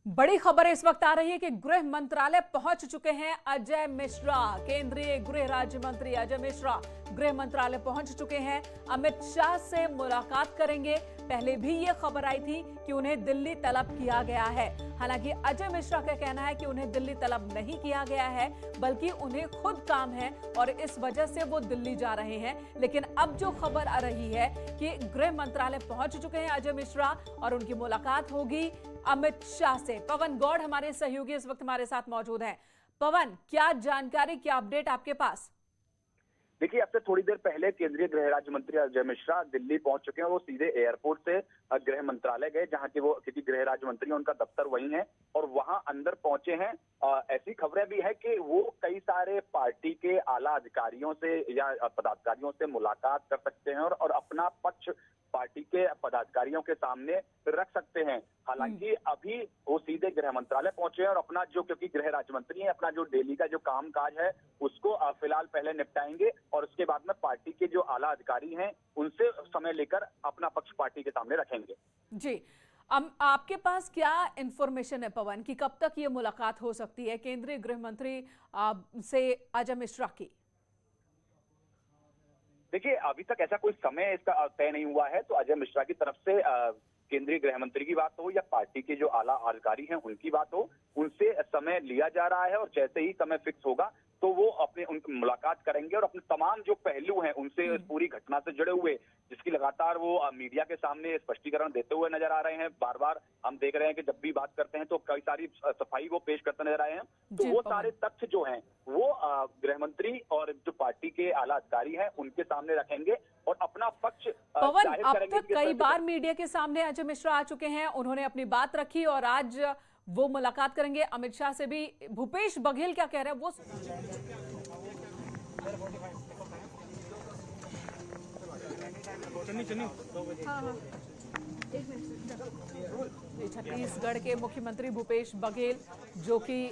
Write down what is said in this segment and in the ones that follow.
बड़ी खबर इस वक्त आ रही है कि गृह मंत्रालय पहुंच चुके हैं अजय मिश्रा। केंद्रीय गृह राज्य मंत्री अजय मिश्रा गृह मंत्रालय पहुंच चुके हैं। अमित शाह से मुलाकात करेंगे। पहले भी ये खबर आई थी कि उन्हें दिल्ली तलब किया गया है। हालांकि अजय मिश्रा का कहना है कि उन्हें दिल्ली तलब नहीं किया गया है, बल्कि उन्हें खुद काम है और इस वजह से वो दिल्ली जा रहे हैं। लेकिन अब जो खबर आ रही है कि गृह मंत्रालय पहुंच चुके हैं अजय मिश्रा और उनकी मुलाकात होगी अमित शाह से। पवन गौड़ हमारे सहयोगी इस वक्त हमारे साथ मौजूद हैं। पवन, क्या जानकारी, क्या अपडेट आपके पास? देखिए, अब से थोड़ी देर पहले केंद्रीय गृह राज्य मंत्री अजय मिश्रा दिल्ली पहुंच चुके हैं। वो सीधे एयरपोर्ट से गृह मंत्रालय गए, जहां की वो क्योंकि गृह राज्य मंत्री उनका दफ्तर वही है और वहां अंदर पहुंचे हैं। ऐसी खबरें भी है कि वो कई सारे पार्टी के आला अधिकारियों से या पदाधिकारियों से मुलाकात कर सकते हैं और अपना पक्ष पार्टी के पदाधिकारियों के सामने रख सकते हैं। हालांकि अभी वो सीधे गृह मंत्रालय पहुंचे हैं और अपना जो, क्योंकि गृह राज्य मंत्री है, अपना जो डेली का जो काम काज है उसको फिलहाल पहले निपटाएंगे और उसके बाद में पार्टी के जो आला अधिकारी हैं उनसे समय लेकर अपना पक्ष पार्टी के सामने रखेंगे। जी, आपके पास क्या इंफॉर्मेशन है पवन कि कब तक ये मुलाकात हो सकती है केंद्रीय गृह मंत्री से अजय मिश्रा की? देखिए, अभी तक ऐसा कोई समय इसका तय नहीं हुआ है। तो अजय मिश्रा की तरफ से केंद्रीय गृह मंत्री की बात हो या पार्टी के जो आला अधिकारी हैं उनकी बात हो, उनसे समय लिया जा रहा है और जैसे ही समय फिक्स होगा तो वो अपने उनकी मुलाकात करेंगे और अपने तमाम जो पहलू हैं उनसे इस पूरी घटना से जुड़े हुए, जिसकी लगातार वो मीडिया के सामने स्पष्टीकरण देते हुए नजर आ रहे हैं। बार बार हम देख रहे हैं कि जब भी बात करते हैं तो कई सारी सफाई वो पेश करते नजर आए हैं। तो वो सारे तथ्य जो हैं वो गृह मंत्री और जो पार्टी के आला अधिकारी हैं उनके सामने रखेंगे और अपना पक्ष पवन, अब तक कई बार मीडिया के सामने अजय मिश्रा आ चुके हैं, उन्होंने अपनी बात रखी और आज वो मुलाकात करेंगे अमित शाह से भी। भूपेश बघेल क्या कह रहे हैं वो छत्तीसगढ़ के मुख्यमंत्री भूपेश बघेल जो कि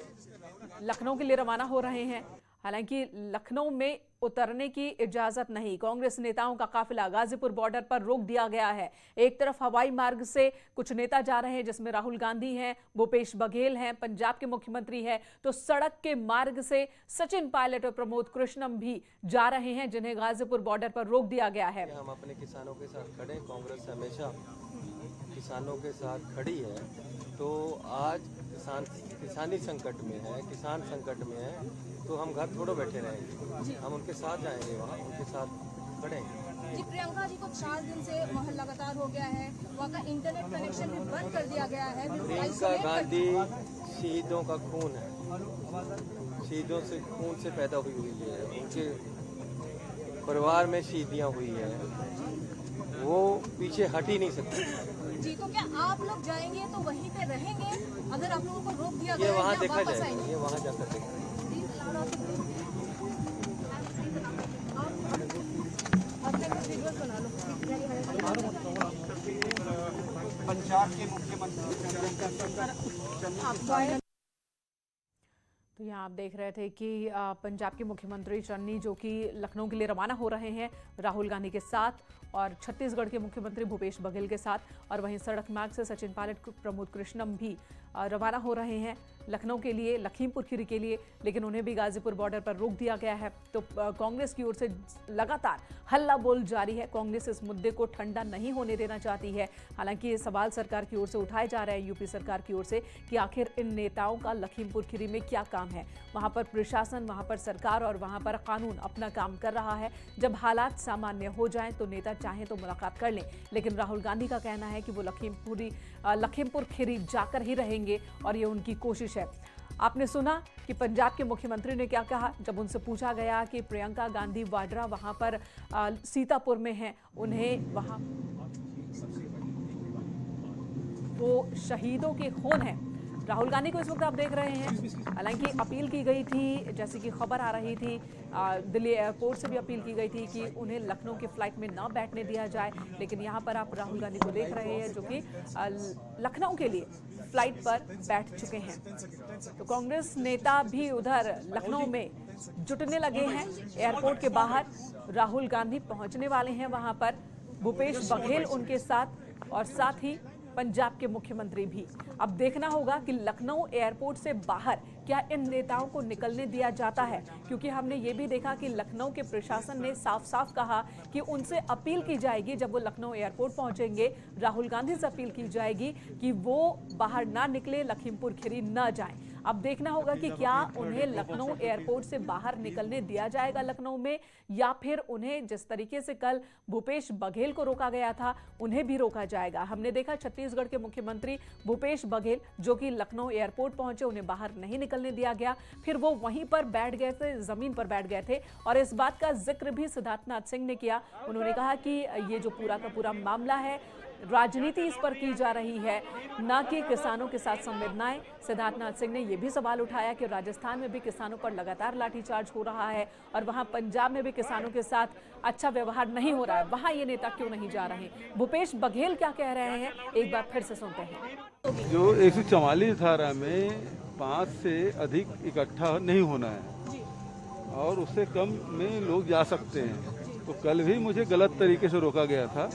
लखनऊ के लिए रवाना हो रहे हैं। हालांकि लखनऊ में उतरने की इजाजत नहीं। कांग्रेस नेताओं का काफिला गाजीपुर बॉर्डर पर रोक दिया गया है। एक तरफ हवाई मार्ग से कुछ नेता जा रहे हैं, जिसमें राहुल गांधी हैं, भूपेश बघेल हैं, पंजाब के मुख्यमंत्री हैं, तो सड़क के मार्ग से सचिन पायलट और प्रमोद कृष्णम भी जा रहे हैं, जिन्हें गाजीपुर बॉर्डर पर रोक दिया गया है। हम अपने किसानों के साथ खड़े, कांग्रेस हमेशा किसानों के साथ खड़ी है। तो आज किसानी संकट में है, किसान संकट में है, तो हम घर थोड़ा बैठे रहेंगे, हम उनके साथ जाएंगे, वहाँ उनके साथ खड़े हैं। जी, प्रियंका जी को 4 दिन से लगातार हो गया है, वहाँ का इंटरनेट कनेक्शन भी बंद कर दिया गया है। प्रियंका गांधी शहीदों का खून है, शहीदों से खून से पैदा हुई है, उनके परिवार में शहीदियाँ हुई है, वो पीछे हट ही नहीं सकती। जी, तो क्या आप लोग जाएंगे तो वहीं पे रहेंगे अगर आप लोगों को रोक दिया गया? ये वहाँ देखा जाएगा, ये वहाँ जाकर देखा। पंजाब के मुख्यमंत्री तो यहाँ आप देख रहे थे कि पंजाब के मुख्यमंत्री चन्नी जो कि लखनऊ के लिए रवाना हो रहे हैं राहुल गांधी के साथ और छत्तीसगढ़ के मुख्यमंत्री भूपेश बघेल के साथ, और वहीं सड़क मार्ग से सचिन पायलट, प्रमोद कृष्णम भी रवाना हो रहे हैं लखनऊ के लिए, लखीमपुर खीरी के लिए, लेकिन उन्हें भी गाजीपुर बॉर्डर पर रोक दिया गया है। तो कांग्रेस की ओर से लगातार हल्ला बोल जारी है। कांग्रेस इस मुद्दे को ठंडा नहीं होने देना चाहती है। हालांकि ये सवाल सरकार की ओर से उठाए जा रहे हैं, यूपी सरकार की ओर से, कि आखिर इन नेताओं का लखीमपुर खीरी में क्या काम है। वहां पर प्रशासन, वहां पर सरकार और वहां पर कानून अपना काम कर रहा है। जब हालात सामान्य हो जाएं तो नेता चाहें तो मुलाकात कर लें, लेकिन राहुल गांधी का कहना है कि वो लखीमपुर खीरी जाकर ही रहेंगे और ये उनकी कोशिश है। आपने सुना कि पंजाब के मुख्यमंत्री ने क्या कहा जब उनसे पूछा गया कि प्रियंका गांधी वाड्रा वहां पर सीतापुर में हैं, उन्हें वहां वो शहीदों के खून है। राहुल गांधी को इस वक्त आप देख रहे हैं। हालांकि अपील की गई थी, जैसे कि खबर आ रही थी, दिल्ली एयरपोर्ट से भी अपील की गई थी कि उन्हें लखनऊ की फ्लाइट में ना बैठने दिया जाए, लेकिन यहाँ पर आप राहुल गांधी को देख रहे हैं जो कि लखनऊ के लिए फ्लाइट पर बैठ चुके हैं। तो कांग्रेस नेता भी उधर लखनऊ में जुटने लगे हैं। एयरपोर्ट के बाहर राहुल गांधी पहुंचने वाले हैं, वहां पर भूपेश बघेल उनके साथ, और साथ ही पंजाब के मुख्यमंत्री भी। अब देखना होगा कि लखनऊ एयरपोर्ट से बाहर क्या इन नेताओं को निकलने दिया जाता है, क्योंकि हमने ये भी देखा कि लखनऊ के प्रशासन ने साफ साफ कहा कि उनसे अपील की जाएगी, जब वो लखनऊ एयरपोर्ट पहुंचेंगे राहुल गांधी से अपील की जाएगी कि वो बाहर ना निकले, लखीमपुर खीरी न जाएं। अब देखना होगा कि क्या उन्हें लखनऊ एयरपोर्ट से बाहर निकलने दिया जाएगा लखनऊ में, या फिर उन्हें जिस तरीके से कल भूपेश बघेल को रोका गया था उन्हें भी रोका जाएगा। हमने देखा छत्तीसगढ़ के मुख्यमंत्री भूपेश बघेल जो कि लखनऊ एयरपोर्ट पहुंचे, उन्हें बाहर नहीं निकलने दिया गया, फिर वो वहीं पर बैठ गए थे, जमीन पर बैठ गए थे। और इस बात का जिक्र भी सिद्धार्थनाथ सिंह ने किया। उन्होंने कहा कि ये जो पूरा का पूरा मामला है, राजनीति इस पर की जा रही है, न कि किसानों के साथ संवेदनाएं। सिद्धार्थनाथ सिंह ने यह भी सवाल उठाया कि राजस्थान में भी किसानों पर लगातार लाठीचार्ज हो रहा है और वहां पंजाब में भी किसानों के साथ अच्छा व्यवहार नहीं हो रहा है, वहां ये नेता क्यों नहीं जा रहे। भूपेश बघेल क्या कह रहे हैं, एक बार फिर से सुनते हैं। जो 144 धारा में 5 से अधिक इकट्ठा नहीं होना है और उससे कम में लोग जा सकते हैं, तो कल भी मुझे गलत तरीके से रोका गया था।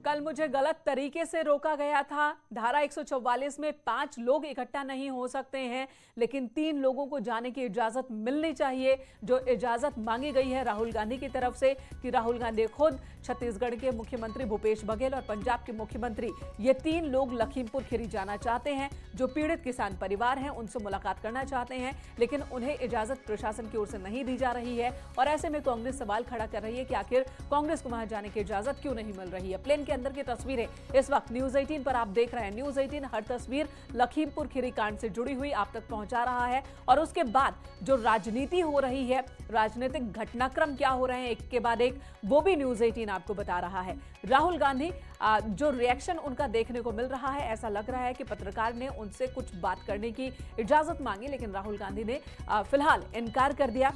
कल मुझे गलत तरीके से रोका गया था। धारा 144 में 5 लोग इकट्ठा नहीं हो सकते हैं, लेकिन 3 लोगों को जाने की इजाजत मिलनी चाहिए, जो इजाजत मांगी गई है राहुल गांधी की तरफ से कि राहुल गांधी खुद, छत्तीसगढ़ के मुख्यमंत्री भूपेश बघेल और पंजाब के मुख्यमंत्री, ये 3 लोग लखीमपुर खीरी जाना चाहते हैं। जो पीड़ित किसान परिवार हैं उनसे मुलाकात करना चाहते हैं, लेकिन उन्हें इजाजत प्रशासन की ओर से नहीं दी जा रही है। और ऐसे में कांग्रेस सवाल खड़ा कर रही है कि आखिर कांग्रेस को वहां जाने की इजाजत क्यों नहीं मिल रही है। प्लेन के अंदर की तस्वीरें इस वक्त न्यूज 18 पर आप देख रहे हैं। न्यूज 18 हर तस्वीर लखीमपुर खीरी कांड से जुड़ी हुई आप तक पहुंचा रहा है, और उसके बाद जो राजनीति हो रही है, राजनीतिक घटनाक्रम क्या हो रहे हैं एक के बाद एक, वो भी न्यूज 18 आपको बता रहा है। राहुल गांधी जो रिएक्शन उनका देखने को मिल रहा है, ऐसा लग रहा है कि पत्रकार ने उनसे कुछ बात करने की इजाजत मांगी, लेकिन राहुल गांधी ने फिलहाल इनकार कर दिया।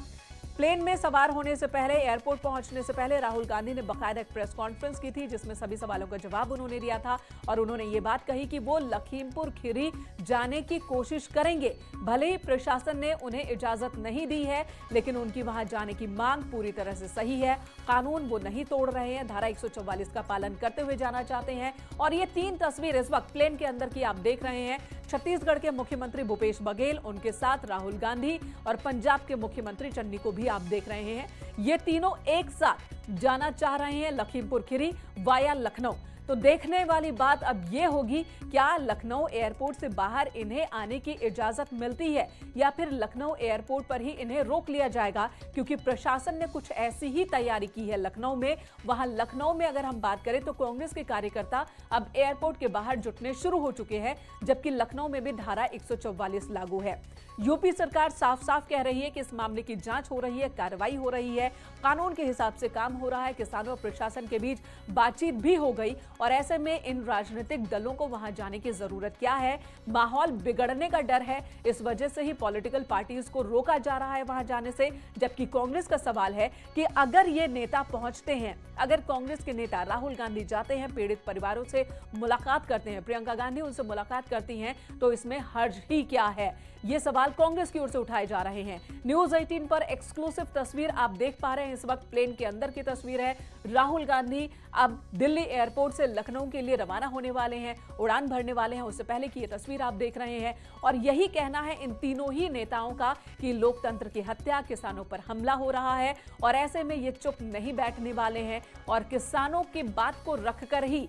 प्लेन में सवार होने से पहले, एयरपोर्ट पहुंचने से पहले राहुल गांधी ने बाकायदा एक प्रेस कॉन्फ्रेंस की थी, जिसमें सभी सवालों का जवाब उन्होंने दिया था। और उन्होंने ये बात कही कि वो लखीमपुर खीरी जाने की कोशिश करेंगे। भले ही प्रशासन ने उन्हें इजाजत नहीं दी है, लेकिन उनकी वहां जाने की मांग पूरी तरह से सही है। कानून वो नहीं तोड़ रहे हैं, धारा 144 का पालन करते हुए जाना चाहते हैं। और ये 3 तस्वीर इस वक्त प्लेन के अंदर की आप देख रहे हैं। छत्तीसगढ़ के मुख्यमंत्री भूपेश बघेल, उनके साथ राहुल गांधी और पंजाब के मुख्यमंत्री चन्नी को भी आप देख रहे हैं। ये तीनों एक साथ जाना चाह रहे हैं लखीमपुर खीरी वाया लखनऊ। तो देखने वाली बात अब ये होगी, क्या लखनऊ एयरपोर्ट से बाहर इन्हें आने की इजाजत मिलती है, या फिर लखनऊ एयरपोर्ट पर ही इन्हें रोक लिया जाएगा, क्योंकि प्रशासन ने कुछ ऐसी ही तैयारी की है लखनऊ में। वहां लखनऊ में अगर हम बात करें तो कांग्रेस के कार्यकर्ता अब एयरपोर्ट के बाहर जुटने शुरू हो चुके हैं, जबकि लखनऊ में भी धारा 144 लागू है। यूपी सरकार साफ साफ कह रही है कि इस मामले की जांच हो रही है, कार्रवाई हो रही है, कानून के हिसाब से काम हो रहा है। किसानों और प्रशासन के बीच बातचीत भी हो गई, और ऐसे में इन राजनीतिक दलों को वहां जाने की जरूरत क्या है। माहौल बिगड़ने का डर है, इस वजह से ही पॉलिटिकल पार्टीज को रोका जा रहा है वहां जाने से। जबकि कांग्रेस का सवाल है कि अगर ये नेता पहुंचते हैं, अगर कांग्रेस के नेता राहुल गांधी जाते हैं, पीड़ित परिवारों से मुलाकात करते हैं, प्रियंका गांधी उनसे मुलाकात करती हैं, तो इसमें हर्ज ही क्या है। ये सवाल कांग्रेस की ओर से उठाए जा रहे हैं। न्यूज 18 पर एक्सक्लूसिव तस्वीर आप देख पा रहे हैं, इस वक्त प्लेन के अंदर की तस्वीर है। राहुल गांधी अब दिल्ली एयरपोर्ट से लखनऊ के लिए रवाना होने वाले हैं, उड़ान भरने वाले हैं। उससे पहले की ये तस्वीर आप देख रहे हैं, और यही कहना है इन तीनों ही नेताओं का कि लोकतंत्र की हत्या, किसानों पर हमला हो रहा है, और ऐसे में ये चुप नहीं बैठने वाले हैं। और किसानों की बात को रखकर ही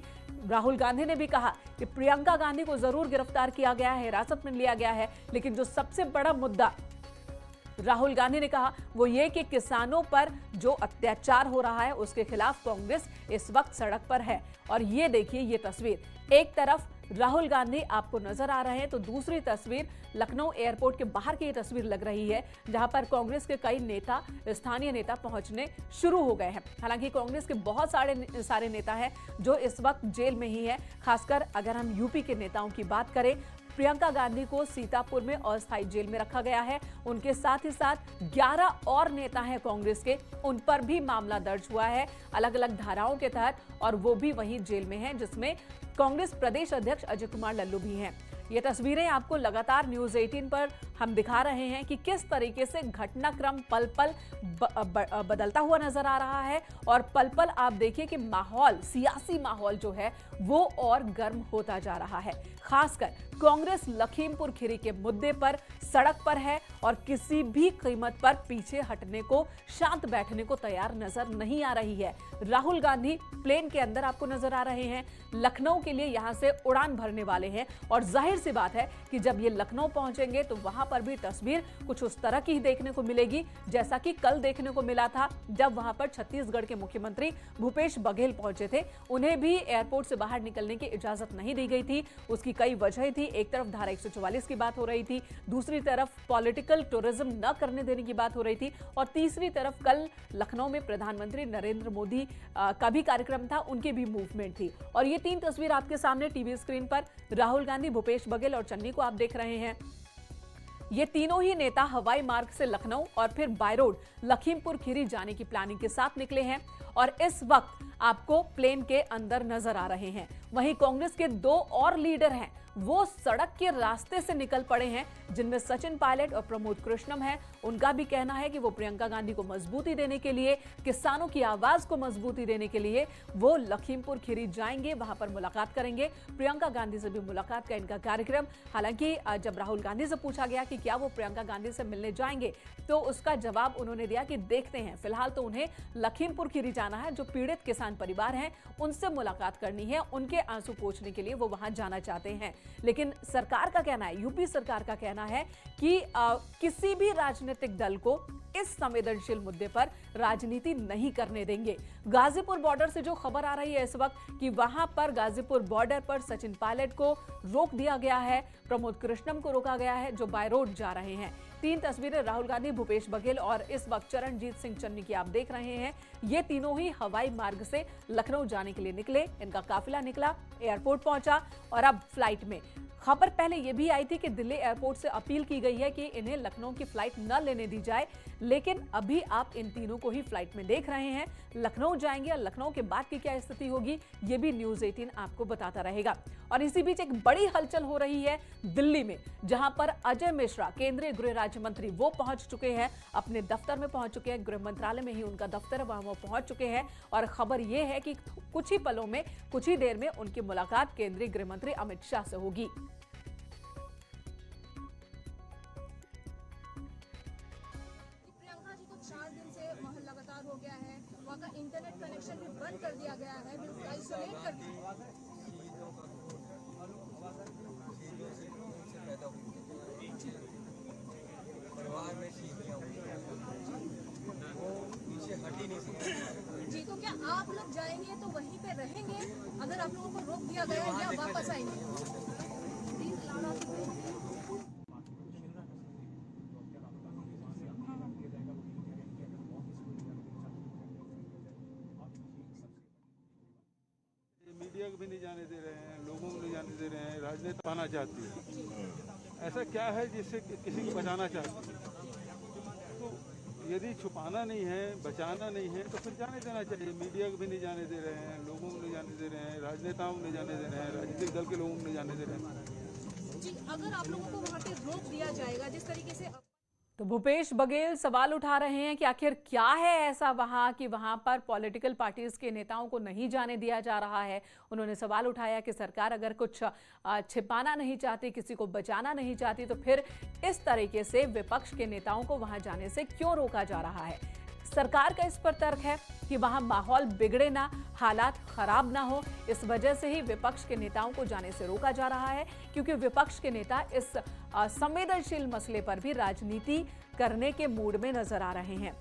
राहुल गांधी ने भी कहा कि प्रियंका गांधी को जरूर गिरफ्तार किया गया है, हिरासत में लिया गया है, लेकिन जो सबसे बड़ा मुद्दा राहुल गांधी ने कहा वो ये कि किसानों पर जो अत्याचार हो रहा है उसके खिलाफ कांग्रेस इस वक्त सड़क पर है। और ये देखिए, ये तस्वीर, एक तरफ राहुल गांधी आपको नजर आ रहे हैं, तो दूसरी तस्वीर लखनऊ एयरपोर्ट के बाहर की ये तस्वीर लग रही है, जहां पर कांग्रेस के कई नेता, स्थानीय नेता पहुंचने शुरू हो गए हैं। हालांकि कांग्रेस के बहुत सारे नेता हैं जो इस वक्त जेल में ही है। खासकर अगर हम यूपी के नेताओं की बात करें, प्रियंका गांधी को सीतापुर में अस्थायी जेल में रखा गया है। उनके साथ ही साथ 11 और नेता हैं कांग्रेस के, उन पर भी मामला दर्ज हुआ है अलग अलग धाराओं के तहत, और वो भी वहीं जेल में हैं, जिसमें कांग्रेस प्रदेश अध्यक्ष अजय कुमार लल्लू भी हैं। ये तस्वीरें आपको लगातार न्यूज़ 18 पर हम दिखा रहे हैं कि किस तरीके से घटनाक्रम पल पल बदलता हुआ नजर आ रहा है और पल पल आप देखिए कि माहौल, सियासी माहौल जो है वो और गर्म होता जा रहा है। खासकर कांग्रेस लखीमपुर खीरी के मुद्दे पर सड़क पर है और किसी भी कीमत पर पीछे हटने को, शांत बैठने को तैयार नजर नहीं आ रही है। राहुल गांधी प्लेन के अंदर आपको नजर आ रहे हैं, लखनऊ के लिए यहां से उड़ान भरने वाले हैं और जाहिर सी बात है कि जब ये लखनऊ पहुंचेंगे तो वहां पर भी तस्वीर कुछ उस तरह की ही देखने को मिलेगी जैसा कि कल देखने को मिला था जब वहां पर छत्तीसगढ़ के मुख्यमंत्री भूपेश बघेल पहुंचे थे। उन्हें भी एयरपोर्ट से बाहर निकलने की इजाजत नहीं दी गई थी। उसकी कई वजह थी। एक तरफ धारा 144 की बात हो रही थी, दूसरी तरफ पॉलिटिकल टूरिज्म न करने देने की बात हो रही थी और तीसरी तरफ कल लखनऊ में प्रधानमंत्री नरेंद्र मोदी का भी कार्यक्रम था, उनकी भी मूवमेंट थी। और ये तीन तस्वीर आपके सामने टीवी स्क्रीन पर राहुल गांधी, भूपेश बघेल और चन्नी को आप देख रहे हैं। ये तीनों ही नेता हवाई मार्ग से लखनऊ और फिर बाय रोड लखीमपुर खीरी जाने की प्लानिंग के साथ निकले हैं और इस वक्त आपको प्लेन के अंदर नजर आ रहे हैं। वहीं कांग्रेस के दो और लीडर हैं, वो सड़क के रास्ते से निकल पड़े हैं, जिनमें सचिन पायलट और प्रमोद कृष्णम हैं। उनका भी कहना है कि वो प्रियंका गांधी को मजबूती देने के लिए, किसानों की आवाज को मजबूती देने के लिए वो लखीमपुर खीरी जाएंगे, वहां पर मुलाकात करेंगे। प्रियंका गांधी से भी मुलाकात का इनका कार्यक्रम। हालांकि जब राहुल गांधी से पूछा गया कि क्या वो प्रियंका गांधी से मिलने जाएंगे तो उसका जवाब उन्होंने दिया कि देखते हैं, फिलहाल तो उन्हें लखीमपुर खीरी जाना है। जो पीड़ित किसान परिवार हैं उनसे मुलाकात करनी है, उनके आंसू पोंछने के लिए वो वहां जाना चाहते हैं। लेकिन सरकार का कहना है, यूपी सरकार का कहना है कि किसी भी राजनीतिक दल को इस संवेदनशील मुद्दे पर राजनीति नहीं करने देंगे। गाजीपुर बॉर्डर से जो खबर आ रही है इस वक्त कि वहां पर गाजीपुर बॉर्डर पर सचिन पायलट को रोक दिया गया है, प्रमोद कृष्णम को रोका गया है जो बाय रोड जा रहे हैं। तीन तस्वीरें राहुल गांधी, भूपेश बघेल और इस वक्त चरणजीत सिंह चन्नी की आप देख रहे हैं। ये तीनों ही हवाई मार्ग से लखनऊ जाने के लिए निकले। इनका काफिला निकला, एयरपोर्ट पहुंचा और अब फ्लाइट में। खबर पहले यह भी आई थी कि दिल्ली एयरपोर्ट से अपील की गई है कि इन्हें लखनऊ की फ्लाइट न लेने दी जाए, लेकिन अभी आप इन तीनों को ही फ्लाइट में देख रहे हैं। लखनऊ जाएंगे और लखनऊ के बाद की क्या स्थिति होगी ये भी न्यूज़ 18 आपको बताता रहेगा। और इसी बीच एक बड़ी हलचल हो रही है दिल्ली में, जहां पर अजय मिश्रा, केंद्रीय गृह राज्य मंत्री, वो पहुंच चुके हैं, अपने दफ्तर में पहुंच चुके हैं। गृह मंत्रालय में ही उनका दफ्तर है, वहां वो पहुंच चुके हैं और खबर यह है कि कुछ ही पलों में, कुछ ही देर में उनकी मुलाकात केंद्रीय गृह मंत्री अमित शाह से होगी। लगातार हो गया है, वहाँ का इंटरनेट कनेक्शन भी बंद कर दिया गया है, बिल्कुल आइसोलेट कर दिया। परिवार में पीछे हट ही नहीं सकते जी। तो क्या आप लोग जाएंगे तो वहीं पे रहेंगे अगर आप लोगों को रोक दिया गया या वापस आएंगे? मीडिया को भी नहीं जाने दे रहे हैं, लोगों को नहीं जाने दे रहे हैं। राजनीति आना चाहती है, ऐसा क्या है जिससे किसी को बचाना चाहती है? तो यदि छुपाना नहीं है, बचाना नहीं है तो फिर जाने देना चाहिए। मीडिया को भी नहीं जाने दे रहे हैं, लोगों को नहीं जाने दे रहे हैं, राजनेताओं को नहीं जाने दे रहे हैं, राजनीतिक दल के लोगों को नहीं जाने दे रहे हैं। जी, अगर आप लोगों को वहाँ पे रोक दिया जाएगा जिस तरीके से, तो भूपेश बघेल सवाल उठा रहे हैं कि आखिर क्या है ऐसा वहां कि वहां पर पॉलिटिकल पार्टीज के नेताओं को नहीं जाने दिया जा रहा है। उन्होंने सवाल उठाया कि सरकार अगर कुछ छिपाना नहीं चाहती, किसी को बचाना नहीं चाहती, तो फिर इस तरीके से विपक्ष के नेताओं को वहां जाने से क्यों रोका जा रहा है। सरकार का इस पर तर्क है कि वहां माहौल बिगड़े ना, हालात खराब ना हो, इस वजह से ही विपक्ष के नेताओं को जाने से रोका जा रहा है, क्योंकि विपक्ष के नेता इस संवेदनशील मसले पर भी राजनीति करने के मूड में नजर आ रहे हैं।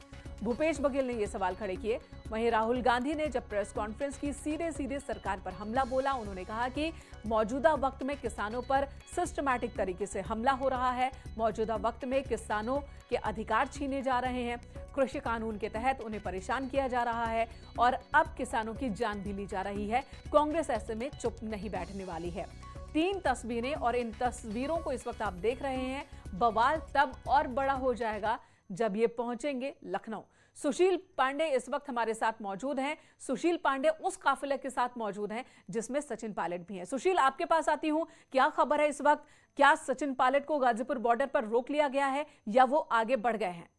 भूपेश बघेल ने ये सवाल खड़े किए। वहीं राहुल गांधी ने जब प्रेस कॉन्फ्रेंस की, सीधे सीधे सरकार पर हमला बोला। उन्होंने कहा कि मौजूदा वक्त में किसानों पर सिस्टमैटिक तरीके से हमला हो रहा है, मौजूदा वक्त में किसानों के अधिकार छीने जा रहे हैं, कृषि कानून के तहत उन्हें परेशान किया जा रहा है और अब किसानों की जान भी ली जा रही है। कांग्रेस ऐसे में चुप नहीं बैठने वाली है। तीन तस्वीरें और इन तस्वीरों को इस वक्त आप देख रहे हैं। बवाल तब और बड़ा हो जाएगा जब ये पहुंचेंगे लखनऊ। सुशील पांडे इस वक्त हमारे साथ मौजूद हैं। सुशील पांडे उस काफिले के साथ मौजूद हैं जिसमें सचिन पायलट भी हैं। सुशील, आपके पास आती हूं, क्या खबर है इस वक्त? क्या सचिन पायलट को गाजीपुर बॉर्डर पर रोक लिया गया है या वो आगे बढ़ गए हैं?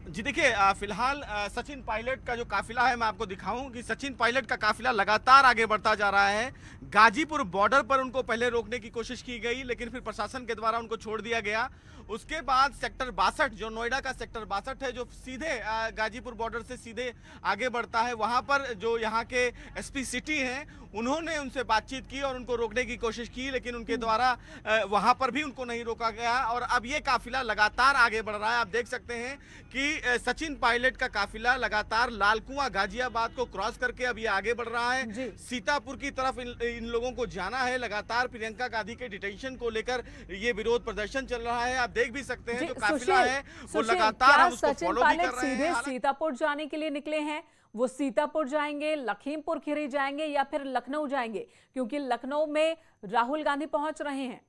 जी देखिए, फिलहाल सचिन पायलट का जो काफिला है मैं आपको दिखाऊं कि सचिन पायलट का काफिला लगातार आगे बढ़ता जा रहा है। गाजीपुर बॉर्डर पर उनको पहले रोकने की कोशिश की गई, लेकिन फिर प्रशासन के द्वारा उनको छोड़ दिया गया। उसके बाद सेक्टर 62, जो नोएडा का सेक्टर 62 है, जो सीधे गाजीपुर बॉर्डर से सीधे आगे बढ़ता है, वहां पर जो यहाँ के एसपी सिटी हैं उन्होंने उनसे बातचीत की और उनको रोकने की कोशिश की, लेकिन उनके द्वारा वहां पर भी उनको नहीं रोका गया। और अब ये काफिला लगातार आगे बढ़ रहा है। आप देख सकते हैं कि सचिन पायलट का काफिला लगातार लालकुआं गाजियाबाद को क्रॉस करके अब ये आगे बढ़ रहा है। सीतापुर की तरफ इन लोगों को जाना है। लगातार प्रियंका गांधी के डिटेंशन को लेकर ये विरोध प्रदर्शन चल रहा है। आप देख भी सकते हैं जो काफिला है वो लगातार हम उसको फॉलो भी कर रहे हैं। सीतापुर जाने के लिए निकले हैं, वो सीतापुर जाएंगे, लखीमपुर खीरी जाएंगे या फिर लखनऊ जाएंगे? क्योंकि लखनऊ में राहुल गांधी पहुंच रहे हैं।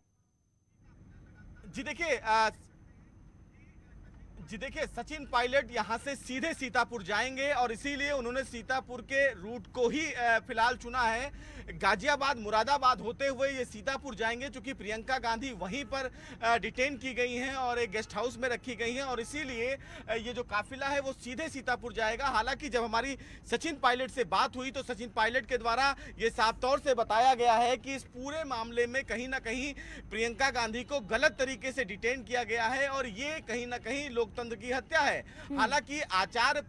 जी देखिए, सचिन पायलट यहां से सीधे सीतापुर जाएंगे और इसीलिए उन्होंने सीतापुर के रूट को ही फिलहाल चुना है। गाजियाबाद मुरादाबाद होते हुए ये सीतापुर जाएंगे, क्योंकि प्रियंका गांधी वहीं पर डिटेन की गई हैं और एक गेस्ट हाउस में रखी गई हैं, और इसीलिए ये जो काफिला है वो सीधे सीतापुर जाएगा। हालांकि जब हमारी सचिन पायलट से बात हुई तो सचिन पायलट के द्वारा ये साफ तौर से बताया गया है कि इस पूरे मामले में कहीं ना कहीं प्रियंका गांधी को गलत तरीके से डिटेन किया गया है और ये कहीं ना कहीं लोकतंत्र की हत्या है। हालांकि आचार्य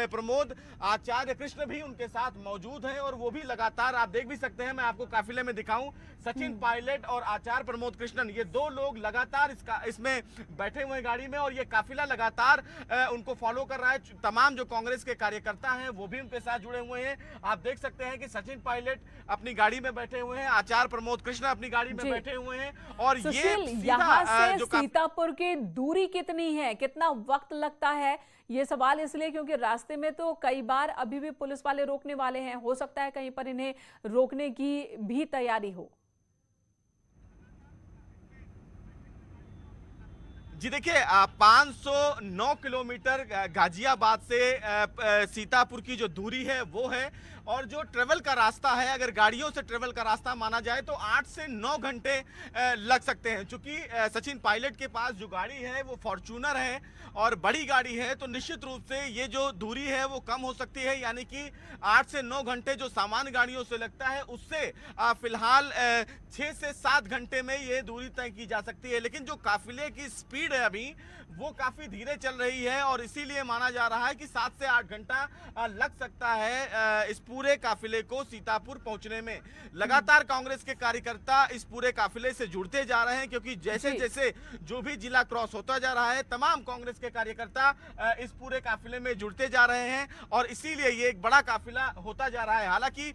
प्रमोद आचार्य कृष्ण भी उनके साथ मौजूद हैं और वो भी लगातार, आप देख भी सकते हैं, मैं आपको काफिले में दिखाऊं, सचिन पायलट और आचार्य प्रमोद कृष्णन, ये दो लोग लगातार इसमें बैठे हुए गाड़ी में और ये काफिला लगातार उनको फॉलो कर रहा है। तमाम जो कांग्रेस के कार्यकर्ता हैं वो भी उनके साथ जुड़े हुए हैं। आप देख सकते हैं कि सचिन पायलट अपनी गाड़ी में बैठे हुए हैं, आचार्य प्रमोद कृष्ण अपनी गाड़ी में बैठे हुए हैं। और ये यहाँ से सीतापुर की दूरी कितनी है, कितना वक्त लगता है? ये सवाल इसलिए क्योंकि रास्ते में तो कई बार अभी भी पुलिस वाले रोकने वाले हैं, हो सकता है कहीं पर इन्हें रोकने की भी तैयारी हो। जी देखिए, 509 किलोमीटर गाजियाबाद से सीतापुर की जो दूरी है वो है, और जो ट्रेवल का रास्ता है, अगर गाड़ियों से ट्रेवल का रास्ता माना जाए तो 8 से 9 घंटे लग सकते हैं। चूंकि सचिन पायलट के पास जो गाड़ी है वो फॉर्च्यूनर है और बड़ी गाड़ी है, तो निश्चित रूप से ये जो दूरी है वो कम हो सकती है। यानी कि 8 से 9 घंटे जो सामान्य गाड़ियों से लगता है उससे फिलहाल 6 से 7 घंटे में ये दूरी तय की जा सकती है। लेकिन जो काफिले की स्पीड है अभी वो काफी धीरे चल रही है और इसीलिए माना जा रहा है कि 7 से 8 घंटा लग सकता है इस पूरे काफिले को सीतापुर पहुंचने में। लगातार कांग्रेस के कार्यकर्ता इस पूरे काफिले से जुड़ते जा रहे हैं, क्योंकि जैसे जैसे जो भी जिला क्रॉस होता जा रहा है तमाम कांग्रेस के कार्यकर्ता इस पूरे काफिले में जुड़ते जा रहे हैं और इसीलिए ये एक बड़ा काफिला होता जा रहा है। हालांकि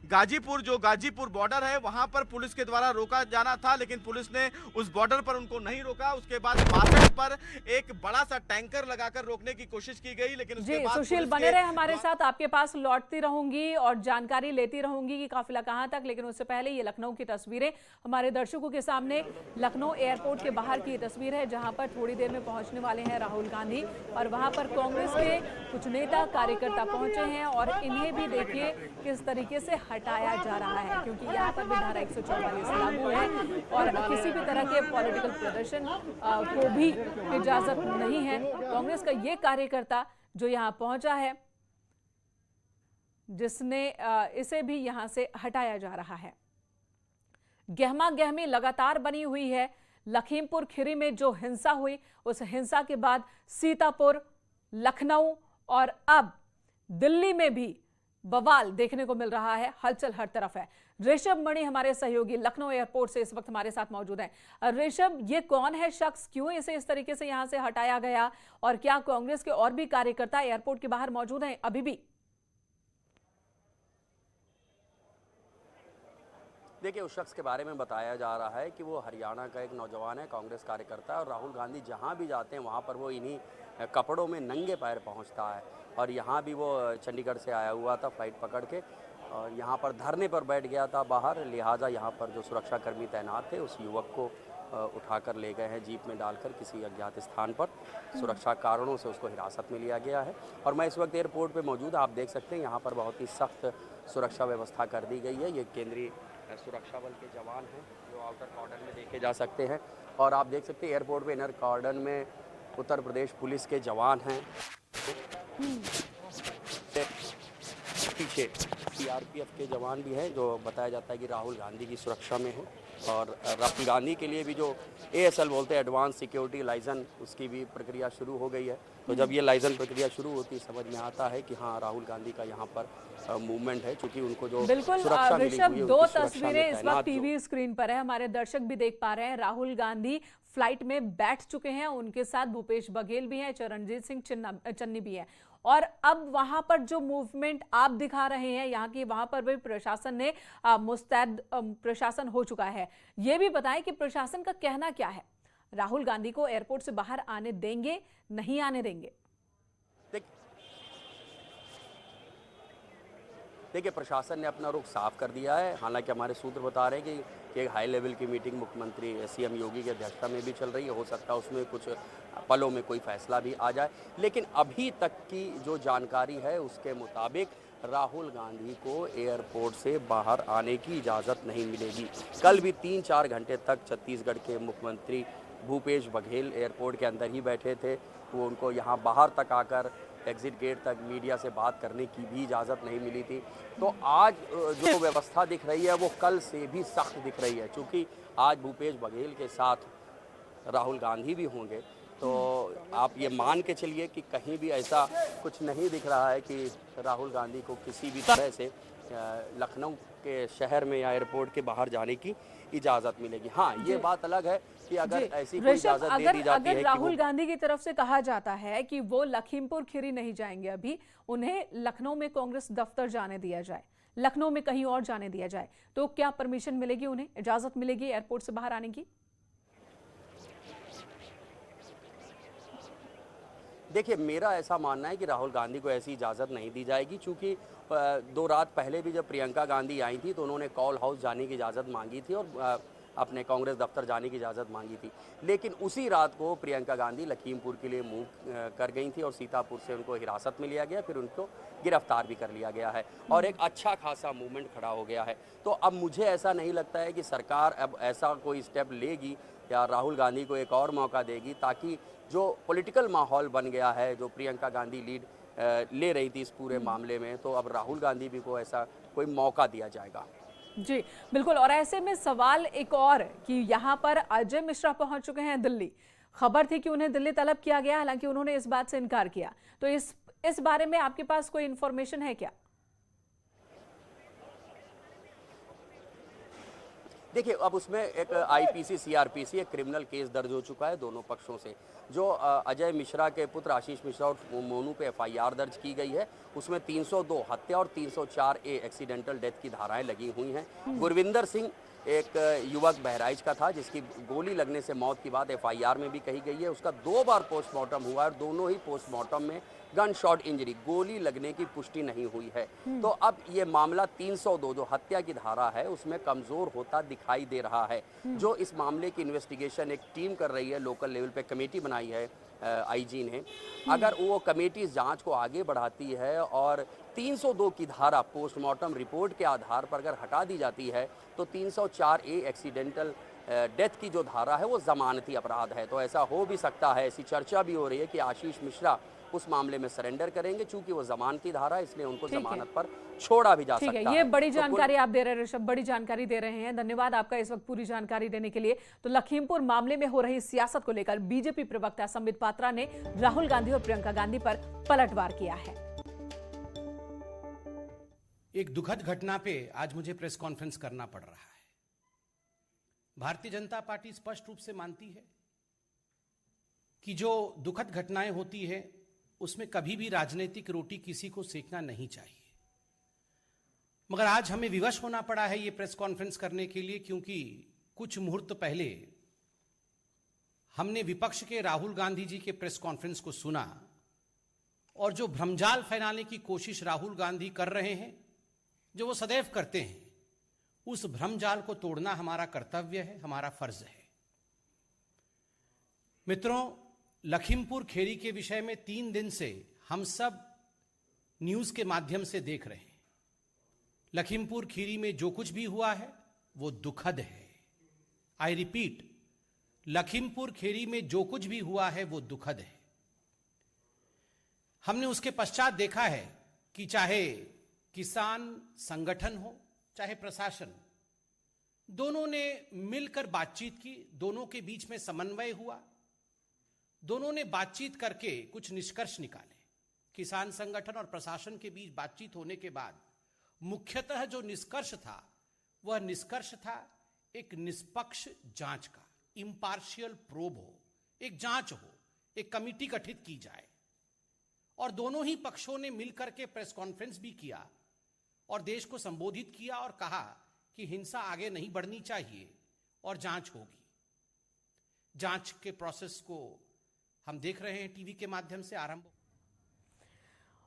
गाजीपुर बॉर्डर है, वहां पर पुलिस के द्वारा रोका जाना था, लेकिन पुलिस ने उस बॉर्डर पर उनको नहीं रोका। उसके बाद 62 पर एक बड़ा सा टैंकर लगाकर रोकने की कोशिश की गई, लेकिन उसके बाद सुशील बने रहे हमारे साथ, आपके पास लौटती रहूंगी और जानकारी लेती रहूंगी कि काफिला कहां तक। लेकिन उससे पहले ये लखनऊ की तस्वीरें हमारे दर्शकों के सामने, लखनऊ एयरपोर्ट के बाहर की तस्वीर है जहां पर थोड़ी देर में पहुंचने वाले हैं राहुल गांधी और वहां पर कांग्रेस के कुछ नेता कार्यकर्ता पहुंचे हैं और इन्हें भी देखिए किस तरीके से हटाया जा रहा है, क्योंकि यहाँ पर भी धारा 144 लागू है और किसी भी तरह के पॉलिटिकल प्रदर्शन को भी इजाजत नहीं है। कांग्रेस का ये कार्यकर्ता जो यहाँ पहुंचा है, जिसने इसे भी यहां से हटाया जा रहा है। गहमा गहमी लगातार बनी हुई है। लखीमपुर खीरी में जो हिंसा हुई, उस हिंसा के बाद सीतापुर, लखनऊ और अब दिल्ली में भी बवाल देखने को मिल रहा है। हलचल हर तरफ है। ऋषभ मणि हमारे सहयोगी लखनऊ एयरपोर्ट से इस वक्त हमारे साथ मौजूद हैं। ऋषभ, ये कौन है शख्स, क्यों इसे इस तरीके से यहां से हटाया गया और क्या कांग्रेस के और भी कार्यकर्ता एयरपोर्ट के बाहर मौजूद हैं अभी भी? देखिए, उस शख्स के बारे में बताया जा रहा है कि वो हरियाणा का एक नौजवान है, कांग्रेस कार्यकर्ता है और राहुल गांधी जहां भी जाते हैं वहां पर वो इन्हीं कपड़ों में नंगे पैर पहुंचता है। और यहाँ भी वो चंडीगढ़ से आया हुआ था फ्लाइट पकड़ के और यहाँ पर धरने पर बैठ गया था बाहर, लिहाजा यहाँ पर जो सुरक्षाकर्मी तैनात थे उस युवक को उठाकर ले गए हैं जीप में डालकर किसी अज्ञात स्थान पर। सुरक्षा कारणों से उसको हिरासत में लिया गया है और मैं इस वक्त एयरपोर्ट पे मौजूद, आप देख सकते हैं यहाँ पर बहुत ही सख्त सुरक्षा व्यवस्था कर दी गई है। ये केंद्रीय सुरक्षा बल के जवान हैं जो आउटर कॉर्डन में देखे जा सकते हैं और आप देख सकते हैं एयरपोर्ट पे इनर कॉर्डन में उत्तर प्रदेश पुलिस के जवान हैं। पीछे सीआरपीएफ के जवान भी हैं जो बताया जाता है कि राहुल गांधी की सुरक्षा में है और राहुल गांधी के लिए भी जो ASL बोलते हैं एडवांस सिक्योरिटी लाइसेंस, उसकी भी प्रक्रिया शुरू हो गई है। तो जब ये लाइसेंस प्रक्रिया शुरू होती है समझ में आता है कि हाँ राहुल गांधी का यहाँ पर मूवमेंट है, क्योंकि उनको जो बिल्कुल सुरक्षा मिली हुई है, दो उनकी सुरक्षा तस्वीरें में इस वक्त तैनात टीवी स्क्रीन पर है, हमारे दर्शक भी देख पा रहे हैं। राहुल गांधी फ्लाइट में बैठ चुके हैं, उनके साथ भूपेश बघेल भी हैं, चरणजीत सिंह चन्नी भी है और अब वहां पर जो मूवमेंट आप दिखा रहे हैं यहाँ की, वहां पर भी प्रशासन ने मुस्तैद प्रशासन हो चुका है। ये भी बताएं कि प्रशासन का कहना क्या है, राहुल गांधी को एयरपोर्ट से बाहर आने देंगे, नहीं आने देंगे? देखिए प्रशासन ने अपना रुख साफ कर दिया है। हालांकि हमारे सूत्र बता रहे हैं कि एक हाई लेवल की मीटिंग मुख्यमंत्री CM योगी की अध्यक्षता में भी चल रही है। हो सकता है उसमें कुछ पलों में कोई फैसला भी आ जाए, लेकिन अभी तक की जो जानकारी है उसके मुताबिक राहुल गांधी को एयरपोर्ट से बाहर आने की इजाज़त नहीं मिलेगी। कल भी 3-4 घंटे तक छत्तीसगढ़ के मुख्यमंत्री भूपेश बघेल एयरपोर्ट के अंदर ही बैठे थे। वो उनको यहाँ बाहर तक आकर एग्जिट गेट तक मीडिया से बात करने की भी इजाज़त नहीं मिली थी। तो आज जो व्यवस्था दिख रही है वो कल से भी सख्त दिख रही है, क्योंकि आज भूपेश बघेल के साथ राहुल गांधी भी होंगे। तो आप ये मान के चलिए कि कहीं भी ऐसा कुछ नहीं दिख रहा है कि राहुल गांधी को किसी भी तरह से लखनऊ के शहर में या एयरपोर्ट के बाहर जाने की इजाज़त मिलेगी। हाँ, ये बात अलग है कि अगर ऐसी कोई इजाज़त दे दी जाती है कि राहुल गांधी की तरफ से कहा जाता है कि वो लखीमपुर खीरी नहीं जाएंगे, अभी उन्हें लखनऊ में कांग्रेस दफ्तर जाने दिया जाए, लखनऊ में कहीं और जाने दिया जाए, तो क्या परमिशन मिलेगी, उन्हें इजाज़त मिलेगी एयरपोर्ट से बाहर आने की? देखिए मेरा ऐसा मानना है कि राहुल गांधी को ऐसी इजाज़त नहीं दी जाएगी, क्योंकि 2 रात पहले भी जब प्रियंका गांधी आई थी तो उन्होंने कॉल हाउस जाने की इजाज़त मांगी थी और अपने कांग्रेस दफ्तर जाने की इजाज़त मांगी थी। लेकिन उसी रात को प्रियंका गांधी लखीमपुर के लिए मूव कर गई थी और सीतापुर से उनको हिरासत में लिया गया, फिर उनको गिरफ्तार भी कर लिया गया है और एक अच्छा खासा मूवमेंट खड़ा हो गया है। तो अब मुझे ऐसा नहीं लगता है कि सरकार अब ऐसा कोई स्टेप लेगी या राहुल गांधी को एक और मौका देगी, ताकि जो पॉलिटिकल माहौल बन गया है, जो प्रियंका गांधी लीड ले रही थी इस पूरे मामले में, तो अब राहुल गांधी भी को ऐसा कोई मौका दिया जाएगा। जी बिल्कुल। और ऐसे में सवाल एक और कि यहाँ पर अजय मिश्रा पहुंच चुके हैं दिल्ली। खबर थी कि उन्हें दिल्ली तलब किया गया, हालांकि उन्होंने इस बात से इनकार किया। तो इस बारे में आपके पास कोई इंफॉर्मेशन है क्या? देखिए अब उसमें एक IPC CRPC एक क्रिमिनल केस दर्ज हो चुका है दोनों पक्षों से। जो अजय मिश्रा के पुत्र आशीष मिश्रा और मोनू पे FIR दर्ज की गई है, उसमें 302 हत्या और 304A एक्सीडेंटल डेथ की धाराएं लगी हुई हैं। गुरविंदर सिंह एक युवक बहराइच का था जिसकी गोली लगने से मौत की बात FIR में भी कही गई है। उसका 2 बार पोस्टमार्टम हुआ और दोनों ही पोस्टमार्टम में गन शॉट इंजरी, गोली लगने की पुष्टि नहीं हुई है। तो अब ये मामला 302 जो हत्या की धारा है उसमें कमजोर होता दिखाई दे रहा है। जो इस मामले की इन्वेस्टिगेशन एक टीम कर रही है, लोकल लेवल पे कमेटी बनाई है IG ने, अगर वो कमेटी इस जांच को आगे बढ़ाती है और 302 की धारा पोस्टमार्टम रिपोर्ट के आधार पर अगर हटा दी जाती है तो 304A एक्सीडेंटल डेथ की जो धारा है वो जमानती अपराध है। तो ऐसा हो भी सकता है, ऐसी चर्चा भी हो रही है कि आशीष मिश्रा उस मामले में सरेंडर करेंगे, चूंकि वो जमानती धारा है इसलिए उनको जमानत पर छोड़ा भी जा सकता है। ये बड़ी जानकारी आप दे रहे हैं ऋषभ, बड़ी जानकारी दे रहे हैं, धन्यवाद आपका इस वक्त पूरी जानकारी देने के लिए। तो लखीमपुर मामले में हो रही सियासत को लेकर बीजेपी प्रवक्ता संबित पात्रा ने राहुल गांधी और प्रियंका गांधी पर पलटवार किया है। एक दुखद घटना पे आज मुझे प्रेस कॉन्फ्रेंस करना पड़ रहा है। भारतीय जनता पार्टी स्पष्ट रूप से मानती है कि जो दुखद घटनाएं होती है उसमें कभी भी राजनीतिक रोटी किसी को सेकना नहीं चाहिए। मगर आज हमें विवश होना पड़ा है ये प्रेस कॉन्फ्रेंस करने के लिए, क्योंकि कुछ मुहूर्त पहले हमने विपक्ष के राहुल गांधी जी के प्रेस कॉन्फ्रेंस को सुना और जो भ्रमजाल फैलाने की कोशिश राहुल गांधी कर रहे हैं, जो वो सदैव करते हैं, उस भ्रमजाल को तोड़ना हमारा कर्तव्य है, हमारा फर्ज है। मित्रों, लखीमपुर खीरी के विषय में 3 दिन से हम सब न्यूज के माध्यम से देख रहे हैं। लखीमपुर खीरी में जो कुछ भी हुआ है वो दुखद है। आई रिपीट, लखीमपुर खीरी में जो कुछ भी हुआ है वो दुखद है। हमने उसके पश्चात देखा है कि चाहे किसान संगठन हो चाहे प्रशासन, दोनों ने मिलकर बातचीत की, दोनों के बीच में समन्वय हुआ, दोनों ने बातचीत करके कुछ निष्कर्ष निकाले। किसान संगठन और प्रशासन के बीच बातचीत होने के बाद मुख्यतः जो निष्कर्ष था वह निष्कर्ष था एक निष्पक्ष जांच का, इम्पार्शियल प्रोब हो, एक जांच हो, एक कमिटी गठित की जाए। और दोनों ही पक्षों ने मिलकर के प्रेस कॉन्फ्रेंस भी किया और देश को संबोधित किया और कहा कि हिंसा आगे नहीं बढ़नी चाहिए और जांच होगी। जांच के प्रोसेस को हम देख रहे हैं टीवी के माध्यम से आरंभ।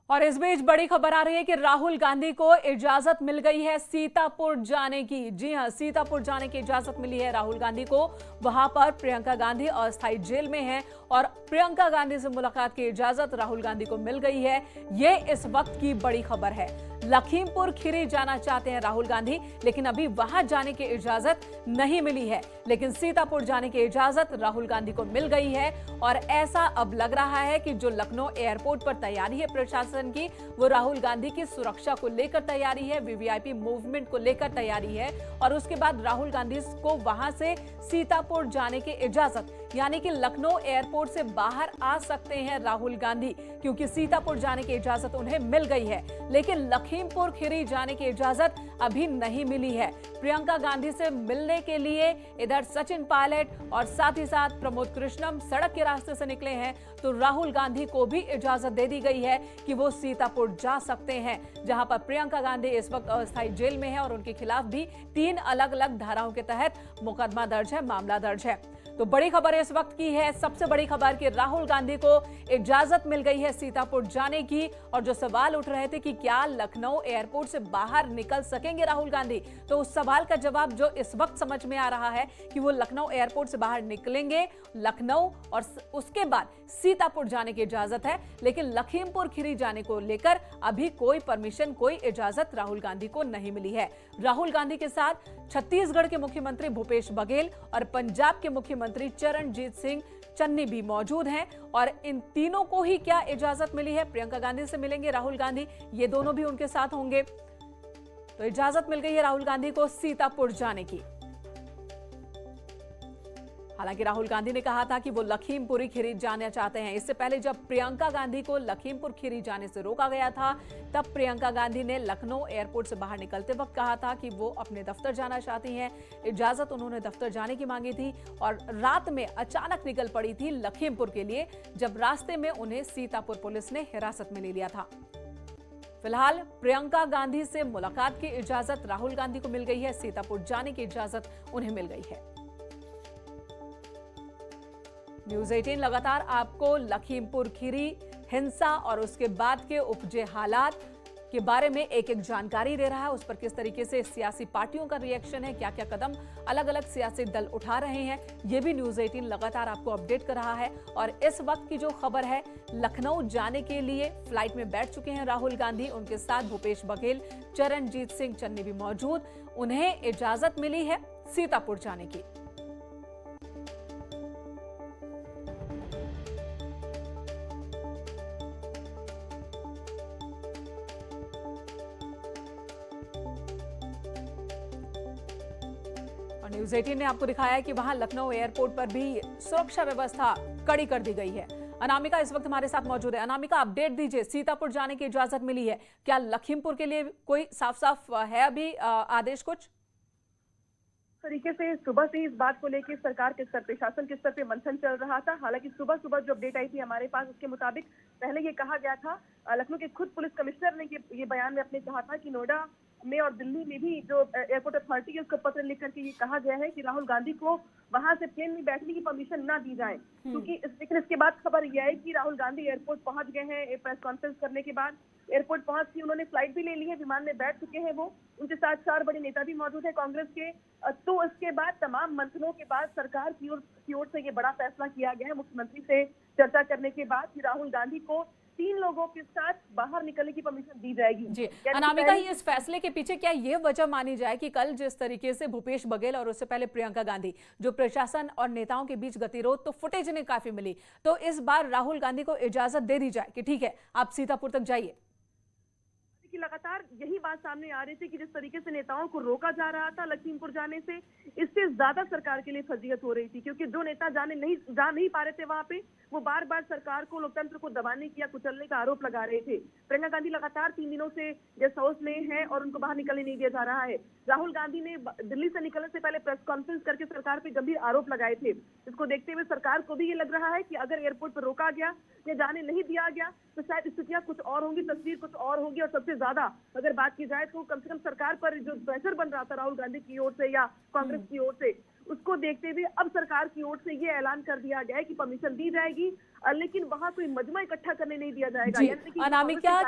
और इस बीच बड़ी खबर आ रही है कि राहुल गांधी को इजाजत मिल गई है सीतापुर जाने की। जी हां, सीतापुर जाने की इजाजत मिली है राहुल गांधी को। वहां पर प्रियंका गांधी अस्थायी जेल में हैं और प्रियंका गांधी से मुलाकात की इजाजत राहुल गांधी को मिल गई है। ये इस वक्त की बड़ी खबर है। लखीमपुर खीरी जाना चाहते हैं राहुल गांधी, लेकिन अभी वहां जाने की इजाजत नहीं मिली है। लेकिन सीतापुर जाने की इजाजत राहुल गांधी को मिल गई है और ऐसा अब लग रहा है कि जो लखनऊ एयरपोर्ट पर तैयारी है प्रशासन की, वो राहुल गांधी की सुरक्षा को लेकर तैयारी है, वीवीआईपी मूवमेंट को लेकर तैयारी है। और उसके बाद राहुल गांधी को वहां से सीतापुर जाने की इजाजत, यानी कि लखनऊ एयरपोर्ट से बाहर आ सकते हैं राहुल गांधी, क्योंकि सीतापुर जाने की इजाजत उन्हें मिल गई है। लेकिन लखीमपुर खीरी जाने की इजाजत अभी नहीं मिली है। प्रियंका गांधी से मिलने के लिए इधर सचिन पायलट और साथ ही साथ प्रमोद कृष्णम सड़क के रास्ते से निकले हैं, तो राहुल गांधी को भी इजाजत दे दी गई है कि वो सीतापुर जा सकते हैं, जहां पर प्रियंका गांधी इस वक्त अस्थायी जेल में है और उनके खिलाफ भी 3 अलग अलग धाराओं के तहत मुकदमा दर्ज है, मामला दर्ज है। तो बड़ी खबर इस वक्त की है, सबसे बड़ी खबर कि राहुल गांधी को इजाजत मिल गई है सीतापुर जाने की। और जो सवाल उठ रहे थे कि क्या लखनऊ एयरपोर्ट से बाहर निकल सकेंगे राहुल गांधी, तो उस सवाल का जवाब जो इस वक्त समझ में आ रहा है कि वो लखनऊ एयरपोर्ट से बाहर निकलेंगे, लखनऊ और उसके बाद सीतापुर जाने की इजाजत है। लेकिन लखीमपुर खीरी जाने को लेकर अभी कोई परमिशन, कोई इजाजत राहुल गांधी को नहीं मिली है। राहुल गांधी के साथ छत्तीसगढ़ के मुख्यमंत्री भूपेश बघेल और पंजाब के मुख्यमंत्री चरणजीत सिंह चन्नी भी मौजूद हैं। और इन तीनों को ही क्या इजाजत मिली है? प्रियंका गांधी से मिलेंगे राहुल गांधी, ये दोनों भी उनके साथ होंगे। तो इजाजत मिल गई है राहुल गांधी को सीतापुर जाने की। हालांकि राहुल गांधी ने कहा था कि वो लखीमपुर खीरी जाना चाहते हैं। इससे पहले जब प्रियंका गांधी को लखीमपुर खीरी जाने से रोका गया था, तब प्रियंका गांधी ने लखनऊ एयरपोर्ट से बाहर निकलते वक्त कहा था कि वो अपने दफ्तर जाना चाहती हैं। इजाजत उन्होंने दफ्तर जाने की मांगी थी और रात में अचानक निकल पड़ी थी लखीमपुर के लिए, जब रास्ते में उन्हें सीतापुर पुलिस ने हिरासत में ले लिया था। फिलहाल प्रियंका गांधी से मुलाकात की इजाजत राहुल गांधी को मिल गई है, सीतापुर जाने की इजाजत उन्हें मिल गई है। न्यूज़ 18 लगातार आपको लखीमपुर खीरी हिंसा और उसके बाद के उपजे हालात के बारे में एक एक जानकारी दे रहा है। उस पर किस तरीके से सियासी पार्टियों का रिएक्शन है, क्या क्या कदम अलग अलग सियासी दल उठा रहे हैं, ये भी न्यूज़ 18 लगातार आपको अपडेट कर रहा है। और इस वक्त की जो खबर है, लखनऊ जाने के लिए फ्लाइट में बैठ चुके हैं राहुल गांधी, उनके साथ भूपेश बघेल, चरणजीत सिंह चन्नी भी मौजूद। उन्हें इजाजत मिली है सीतापुर जाने की। न्यूज़ 18 ने आपको दिखाया है कि वहां लखनऊ एयरपोर्ट पर भी सुरक्षा व्यवस्था कड़ी कर दी गई है। अनामिका इस वक्त हमारे साथ मौजूद है। अनामिका, अपडेट दीजिए, सीतापुर जाने की इजाजत मिली है, क्या लखीमपुर के लिए कोई साफ साफ है अभी आदेश? कुछ तरीके से सुबह से इस बात को लेकर सरकार के स्तर पे, शासन के स्तर पे मंथन चल रहा था। हालांकि सुबह सुबह जो अपडेट आई थी हमारे पास, उसके मुताबिक पहले ये कहा गया था, लखनऊ के खुद पुलिस कमिश्नर ने ये बयान में अपने कहा था कि नोएडा में और दिल्ली में भी जो एयरपोर्ट अथॉरिटी है उसको पत्र लिख करके ये कहा गया है कि राहुल गांधी को वहां से प्लेन में बैठने की परमिशन ना दी जाए, क्योंकि लेकिन इसके बाद खबर यह है कि राहुल गांधी एयरपोर्ट पहुंच गए हैं। प्रेस कॉन्फ्रेंस करने के बाद एयरपोर्ट पहुंच के उन्होंने फ्लाइट भी ले ली है, विमान में बैठ चुके हैं वो। उनके साथ 4 बड़े नेता भी मौजूद है कांग्रेस के। तो इसके बाद तमाम मंथनों के बाद सरकार की ओर से ये बड़ा फैसला किया गया है, मुख्यमंत्री से चर्चा करने के बाद, कि राहुल गांधी को 3 लोगों के साथ बाहर निकलने की परमिशन दी जाएगी। जी अनामिका, इस फैसले के पीछे क्या ये वजह मानी जाए कि कल जिस तरीके से भूपेश बघेल और उससे पहले प्रियंका गांधी जो प्रशासन और नेताओं के बीच गतिरोध, तो फुटेज इन्हें काफी मिली, तो इस बार राहुल गांधी को इजाजत दे दी जाए कि ठीक है आप सीतापुर तक जाइए? कि लगातार यही बात सामने आ रही थी कि जिस तरीके से नेताओं को रोका जा रहा था लखीमपुर जाने से, इससे ज्यादा सरकार के लिए फजीहत हो रही थी, क्योंकि जो नेता जा नहीं पा रहे थे वहां पे, वो बार बार सरकार को, लोकतंत्र को दबाने की या कुचलने का आरोप लगा रहे थे। प्रियंका गांधी लगातार 3 दिनों से गेस्ट हाउस में है और उनको बाहर निकलने नहीं दिया जा रहा है। राहुल गांधी ने दिल्ली से निकलने से पहले प्रेस कॉन्फ्रेंस करके सरकार पे गंभीर आरोप लगाए थे। इसको देखते हुए सरकार को भी ये लग रहा है कि अगर एयरपोर्ट पर रोका गया या जाने नहीं दिया गया तो शायद स्थितियां कुछ और होंगी, तस्वीर कुछ और होगी। और सबसे ज्यादा अगर बात की जाए तो कम से कम सरकार पर जो प्रेशर बन रहा था राहुल गांधी की ओर से या कांग्रेस की ओर से, उसको देखते हुए अब सरकार की ओर से ये ऐलान कर दिया गया है कि परमिशन दी जाएगी, लेकिन वहां कोई मजमा इकट्ठा करने नहीं दिया जाएगा। अनामिका,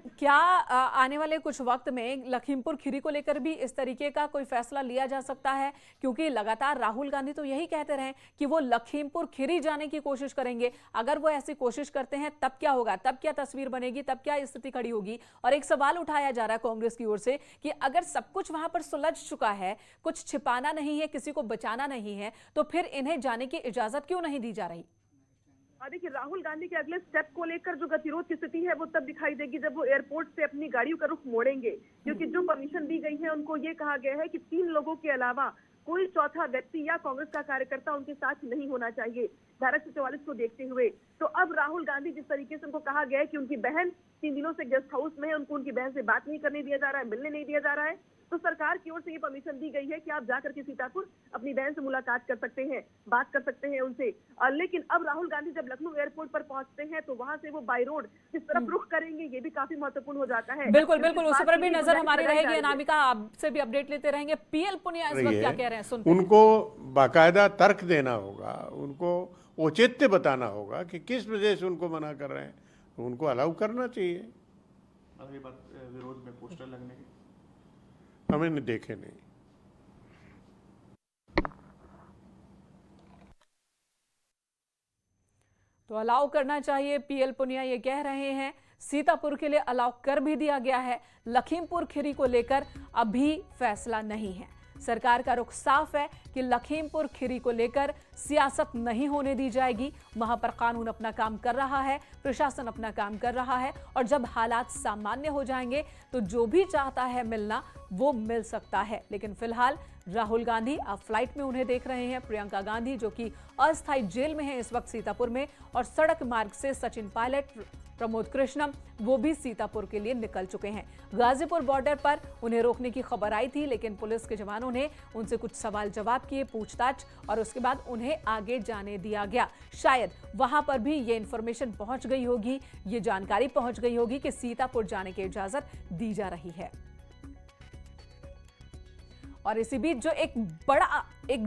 क्या आने वाले कुछ वक्त में लखीमपुर खीरी को लेकर भी इस तरीके का कोई फैसला लिया जा सकता है? क्योंकि लगातार राहुल गांधी तो यही कहते रहे कि वो लखीमपुर खीरी जाने की कोशिश करेंगे। अगर वो ऐसी कोशिश करते हैं तब क्या होगा, तब क्या तस्वीर बनेगी, तब क्या स्थिति खड़ी होगी? और एक सवाल उठाया जा रहा है कांग्रेस की ओर से कि अगर सब कुछ वहां पर सुलझ चुका है, कुछ छिपाना नहीं है, किसी को बचाना नहीं है, तो फिर इन्हें जाने की इजाजत क्यों नहीं दी जा रही? देखिए, राहुल गांधी के अगले स्टेप को लेकर जो गतिरोध की स्थिति है वो तब दिखाई देगी जब वो एयरपोर्ट से अपनी गाड़ियों का रुख मोड़ेंगे, क्योंकि जो परमिशन दी गई है उनको ये कहा गया है कि 3 लोगों के अलावा कोई चौथा व्यक्ति या कांग्रेस का कार्यकर्ता उनके साथ नहीं होना चाहिए, धारा 144 को देखते हुए। तो अब राहुल गांधी, जिस तरीके से उनको कहा गया है कि उनकी बहन 3 दिनों से गेस्ट हाउस में है, उनको उनकी बहन से बात नहीं करने दिया जा रहा है, मिलने नहीं दिया जा रहा है, तो सरकार की ओर से ये परमिशन दी गई है कि आप जाकर के सीतापुर अपनी बहन से मुलाकात कर सकते हैं, बात कर सकते हैं उनसे। लेकिन अब राहुल गांधी जब लखनऊ एयरपोर्ट पर पहुंचते हैं तो वहां से वो बाई रोड किस तरफ रुख करेंगे, ये भी काफी महत्वपूर्ण हो जाता है। बिल्कुल बिल्कुल, उस पर भी नजर हमारी रहेगी। अनामिका, आपसे भी अपडेट लेते रहेंगे। पीएल पुनिया इस वक्त क्या कह रहे हैं, सुनते हैं। उनको बाकायदा तर्क देना होगा, उनको औचित्य बताना होगा कि किस वजह से उनको मना कर रहे हैं, तो उनको अलाउ करना चाहिए। अगली बात विरोध में पोस्टर लगने की हमें देखे नहीं। तो अलाउ करना चाहिए, पीएल पुनिया ये कह रहे हैं। सीतापुर के लिए अलाउ कर भी दिया गया है, लखीमपुर खीरी को लेकर अभी फैसला नहीं है। सरकार का रुख साफ है कि लखीमपुर खीरी को लेकर सियासत नहीं होने दी जाएगी। वहां पर कानून अपना काम कर रहा है, प्रशासन अपना काम कर रहा है, और जब हालात सामान्य हो जाएंगे तो जो भी चाहता है मिलना वो मिल सकता है। लेकिन फिलहाल राहुल गांधी अब फ्लाइट में उन्हें देख रहे हैं। प्रियंका गांधी जो कि अस्थायी जेल में है इस वक्त सीतापुर में, और सड़क मार्ग से सचिन पायलट, प्रमोद कृष्णम वो भी सीतापुर के लिए निकल चुके हैं। गाजीपुर बॉर्डर पर उन्हें रोकने की खबर आई थी, लेकिन पुलिस के जवानों ने उनसे कुछ सवाल जवाब किए, पूछताछ, और उसके बाद उन्हें आगे जाने दिया गया। शायद वहां पर भी ये इंफॉर्मेशन पहुंच गई होगी, ये जानकारी पहुंच गई होगी कि सीतापुर जाने की इजाजत दी जा रही है। और इसी बीच जो एक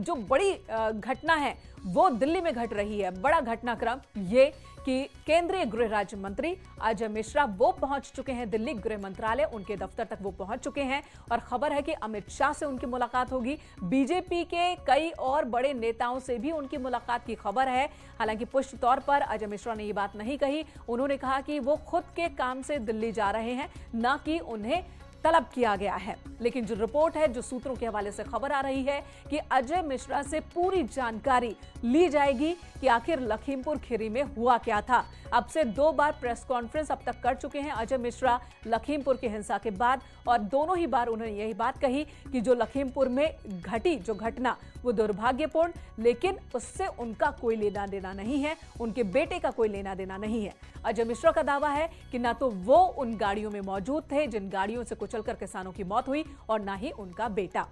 बड़ी घटना है वो दिल्ली में घट रही है। बड़ा घटनाक्रम ये कि केंद्रीय गृह राज्य मंत्री अजय मिश्रा वो पहुंच चुके हैं दिल्ली गृह मंत्रालय, उनके दफ्तर तक वो पहुंच चुके हैं, और खबर है कि अमित शाह से उनकी मुलाकात होगी। बीजेपी के कई और बड़े नेताओं से भी उनकी मुलाकात की खबर है। हालांकि पुष्ट तौर पर अजय मिश्रा ने ये बात नहीं कही। उन्होंने कहा कि वो खुद के काम से दिल्ली जा रहे हैं, ना कि उन्हें तलब किया गया है। लेकिन जो रिपोर्ट है, जो सूत्रों के हवाले से खबर आ रही है कि अजय मिश्रा से पूरी जानकारी ली जाएगी कि आखिर लखीमपुर खीरी में हुआ क्या था। अब से 2 बार प्रेस कॉन्फ्रेंस अब तक कर चुके हैं अजय मिश्रा लखीमपुर की हिंसा के बाद, और दोनों ही बार उन्होंने यही बात कही कि जो लखीमपुर में घटी जो घटना वो दुर्भाग्यपूर्ण, लेकिन उससे उनका कोई लेना देना नहीं है, उनके बेटे का कोई लेना देना नहीं है। अजय मिश्रा का दावा है कि ना तो वो उन गाड़ियों में मौजूद थे जिन गाड़ियों से कुचलकर किसानों की मौत हुई, और ना ही उनका बेटा।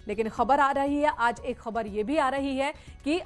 लेकिन खबर आ रही है, आज एक खबर यह भी आ रही है कि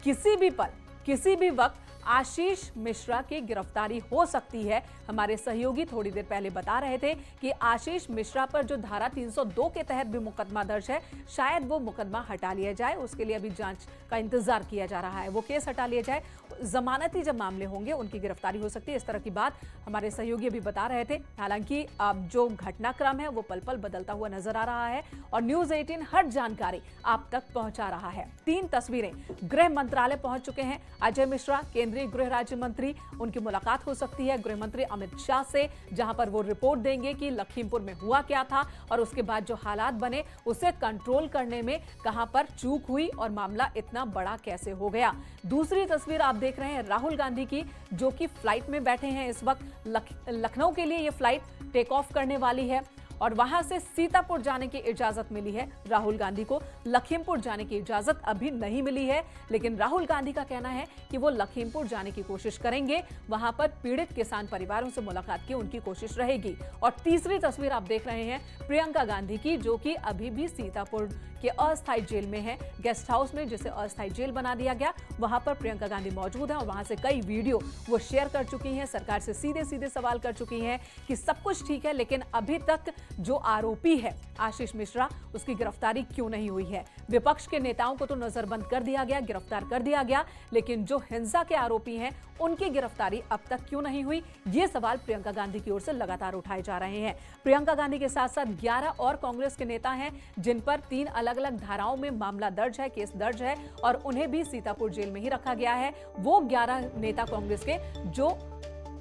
किसी भी पल, किसी भी वक्त आशीष मिश्रा की गिरफ्तारी हो सकती है। हमारे सहयोगी थोड़ी देर पहले बता रहे थे कि आशीष मिश्रा पर जो धारा 302 के तहत भी मुकदमा दर्ज है, शायद वो मुकदमा हटा लिया जाए। उसके लिए अभी जांच का इंतजार किया जा रहा है। वो केस हटा लिया जाए, जमानती जब मामले होंगे उनकी गिरफ्तारी हो सकती है। इस तरह की बात हमारे सहयोगी अभी बता रहे थे। हालांकि अब जो घटनाक्रम है वो पल पल बदलता हुआ नजर आ रहा है और न्यूज 18 हर जानकारी आप तक पहुंचा रहा है। 3 तस्वीरें गृह मंत्रालय पहुंच चुके हैं। अजय मिश्रा, केंद्रीय गृह राज्य मंत्री, उनकी मुलाकात हो सकती है गृह मंत्री अमित शाह से, जहां पर वो रिपोर्ट देंगे कि लखीमपुर में हुआ क्या था और उसके बाद जो हालात बने उसे कंट्रोल करने में कहां पर चूक हुई और मामला इतना बड़ा कैसे हो गया। दूसरी तस्वीर आप देख रहे हैं राहुल गांधी की, जो कि फ्लाइट में बैठे हैं इस वक्त। लखनऊ के लिए ये फ्लाइट टेक ऑफ करने वाली है और वहां से सीतापुर जाने की इजाजत मिली है राहुल गांधी को। लखीमपुर जाने की इजाजत अभी नहीं मिली है, लेकिन राहुल गांधी का कहना है कि वो लखीमपुर जाने की कोशिश करेंगे। वहां पर पीड़ित किसान परिवारों से मुलाकात की उनकी कोशिश रहेगी। और तीसरी तस्वीर आप देख रहे हैं प्रियंका गांधी की, जो कि अभी भी सीतापुर के अस्थायी जेल में है, गेस्ट हाउस में, जिसे अस्थायी जेल बना दिया गया। वहां पर प्रियंका गांधी मौजूद है और वहां से कई वीडियो वो शेयर कर चुकी हैं, सरकार से सीधे सीधे सवाल कर चुकी हैं कि सब कुछ ठीक है, लेकिन अभी तक जो आरोपी है आशीष मिश्रा, उसकी गिरफ्तारी क्यों नहीं हुई है। विपक्ष के नेताओं को तो नजरबंद कर दिया गया, गिरफ्तार कर दिया गया, लेकिन जो हिंसा के आरोपी हैं उनकी गिरफ्तारी अब तक क्यों नहीं हुई, ये सवाल प्रियंका गांधी की ओर से लगातार उठाए जा रहे हैं। प्रियंका गांधी के साथ साथ 11 और कांग्रेस के नेता हैं जिन पर 3 अलग अलग धाराओं में मामला दर्ज है, केस दर्ज है और उन्हें भी सीतापुर जेल में ही रखा गया है। वो 11 नेता कांग्रेस के जो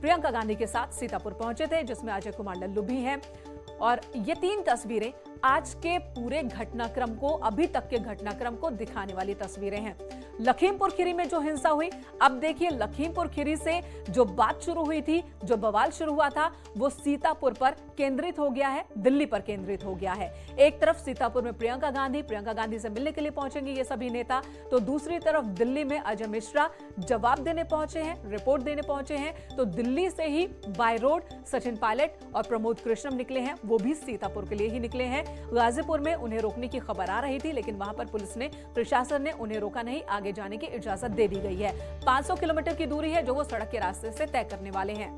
प्रियंका गांधी के साथ सीतापुर पहुंचे थे, जिसमें अजय कुमार लल्लू भी हैं। और ये 3 तस्वीरें आज के पूरे घटनाक्रम को, अभी तक के घटनाक्रम को दिखाने वाली तस्वीरें हैं। लखीमपुर खीरी में जो हिंसा हुई, अब देखिए लखीमपुर खीरी से जो बात शुरू हुई थी, जो बवाल शुरू हुआ था, वो सीतापुर पर केंद्रित हो गया है, दिल्ली पर केंद्रित हो गया है। एक तरफ सीतापुर में प्रियंका गांधी से मिलने के लिए पहुंचेंगे ये सभी नेता, तो दूसरी तरफ दिल्ली में अजय मिश्रा जवाब देने पहुंचे हैं, रिपोर्ट देने पहुंचे हैं। तो दिल्ली से ही बाय रोड सचिन पायलट और प्रमोद कृष्णम निकले हैं, वो भी सीतापुर के लिए ही निकले हैं। गाजीपुर में उन्हें रोकने की खबर आ रही थी, लेकिन वहां पर पुलिस ने, प्रशासन ने उन्हें रोका नहीं, आगे जाने की इजाजत दे दी गई है। 500 किलोमीटर की दूरी है जो वो सड़क के रास्ते से तय करने वाले हैं।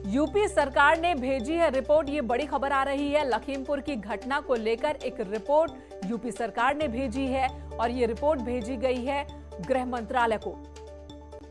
यूपी सरकार ने भेजी है रिपोर्ट, ये बड़ी खबर आ रही है। लखीमपुर की घटना को लेकर एक रिपोर्ट यूपी सरकार ने भेजी है और ये रिपोर्ट भेजी गई है गृह मंत्रालय को।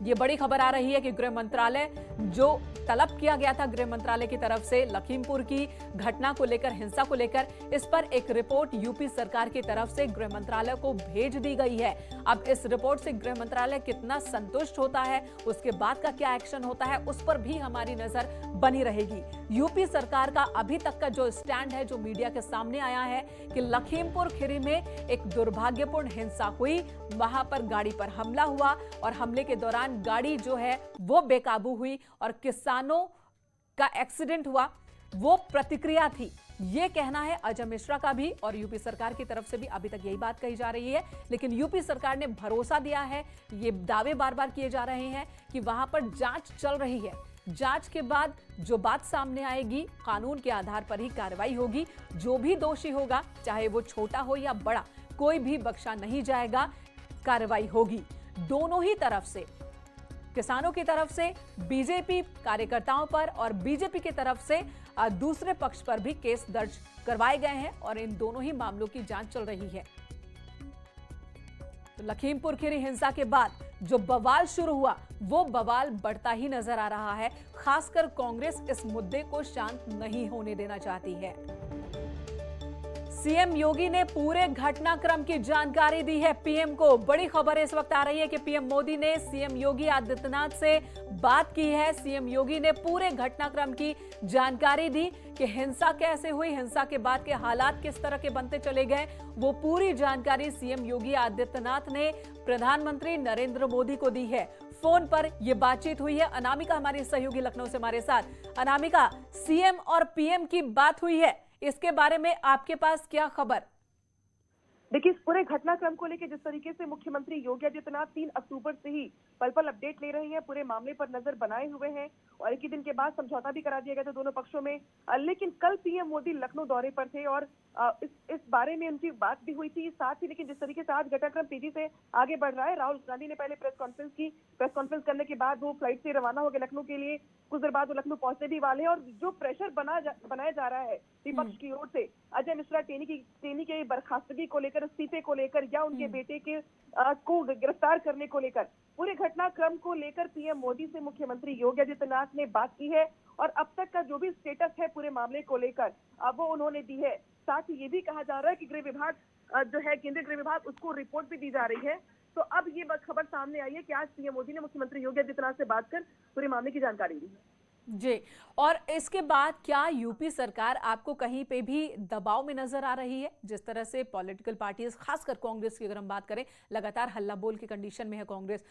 ये बड़ी खबर आ रही है कि गृह मंत्रालय, जो तलब किया गया था गृह मंत्रालय की तरफ से लखीमपुर की घटना को लेकर, हिंसा को लेकर, इस पर एक रिपोर्ट यूपी सरकार की तरफ से गृह मंत्रालय को भेज दी गई है। अब इस रिपोर्ट से गृह मंत्रालय कितना संतुष्ट होता है, उसके बाद का क्या एक्शन होता है, उस पर भी हमारी नजर बनी रहेगी। यूपी सरकार का अभी तक का जो स्टैंड है, जो मीडिया के सामने आया है कि लखीमपुर खीरी में एक दुर्भाग्यपूर्ण हिंसा हुई, वहां पर गाड़ी पर हमला हुआ और हमले के दौरान गाड़ी जो है वो बेकाबू हुई और किसानों का एक्सीडेंट हुआ, वो प्रतिक्रिया थी। ये कहना है अजय मिश्रा का भी और यूपी सरकार की तरफ से भी अभी तक यही बात कही जा रही है। लेकिन यूपी सरकार ने भरोसा दिया है, ये दावे बार बार किए जा रहे हैं कि वहां पर जांच चल रही है, जांच के बाद जो बात सामने आएगी कानून के आधार पर ही कार्रवाई होगी। जो भी दोषी होगा, चाहे वो छोटा हो या बड़ा, कोई भी बख्शा नहीं जाएगा, कार्रवाई होगी। दोनों ही तरफ से, किसानों की तरफ से बीजेपी कार्यकर्ताओं पर और बीजेपी की तरफ से दूसरे पक्ष पर भी केस दर्ज करवाए गए हैं और इन दोनों ही मामलों की जांच चल रही है। तो लखीमपुर खीरी हिंसा के बाद जो बवाल शुरू हुआ, वो बवाल बढ़ता ही नजर आ रहा है। खासकर कांग्रेस इस मुद्दे को शांत नहीं होने देना चाहती है। सीएम योगी ने पूरे घटनाक्रम की जानकारी दी है पीएम को। बड़ी खबर इस वक्त आ रही है कि पीएम मोदी ने सीएम योगी आदित्यनाथ से बात की है। सीएम योगी ने पूरे घटनाक्रम की जानकारी दी कि हिंसा कैसे हुई, हिंसा के बाद के हालात किस तरह के बनते चले गए। वो पूरी जानकारी सीएम योगी आदित्यनाथ ने प्रधानमंत्री नरेंद्र मोदी को दी है। फोन पर यह बातचीत हुई है। अनामिका हमारी सहयोगी लखनऊ से हमारे साथ। अनामिका, सीएम और पीएम की बात हुई है, इसके बारे में आपके पास क्या खबर? देखिए, इस पूरे घटनाक्रम को लेकर जिस तरीके से मुख्यमंत्री योगी आदित्यनाथ 3 अक्टूबर से ही पल पल अपडेट ले रहे हैं, पूरे मामले पर नजर बनाए हुए हैं और एक ही दिन के बाद समझौता भी करा दिया गया था दोनों पक्षों में। लेकिन कल पीएम मोदी लखनऊ दौरे पर थे और इस बारे में उनकी बात भी हुई थी साथ ही। लेकिन जिस तरीके से आज घटनाक्रम तेजी से आगे बढ़ रहा है, राहुल गांधी ने पहले प्रेस कॉन्फ्रेंस की। प्रेस कॉन्फ्रेंस करने के बाद वो फ्लाइट से रवाना हो गए लखनऊ के लिए। कुछ देर बाद वो लखनऊ पहुंचने भी वाले हैं और जो प्रेशर बनाया जा रहा है विपक्ष की ओर से अजय मिश्रा टेनी के बर्खास्तगी को लेकर, इस्तीफे को लेकर या उनके बेटे के को गिरफ्तार करने को लेकर, पूरे घटनाक्रम को लेकर पीएम मोदी से मुख्यमंत्री योगी आदित्यनाथ ने बात की है और अब तक का जो भी स्टेटस है पूरे मामले को लेकर वो उन्होंने दी है। साथ ही ये भी कहा जा रहा है कि गृह विभाग जो है, केंद्रीय गृह विभाग, उसको रिपोर्ट भी दी जा रही है। तो अब ये बस खबर सामने आई है कि आज पीएम मोदी ने मुख्यमंत्री योगी आदित्यनाथ से बात कर पूरे मामले की जानकारी दी है। जी, और इसके बाद क्या यूपी सरकार आपको कहीं पे भी दबाव में नजर आ रही है? जिस तरह से पॉलिटिकल पार्टीज, खासकर कांग्रेस की अगर हम बात करें, लगातार हल्ला बोल की कंडीशन में है कांग्रेस,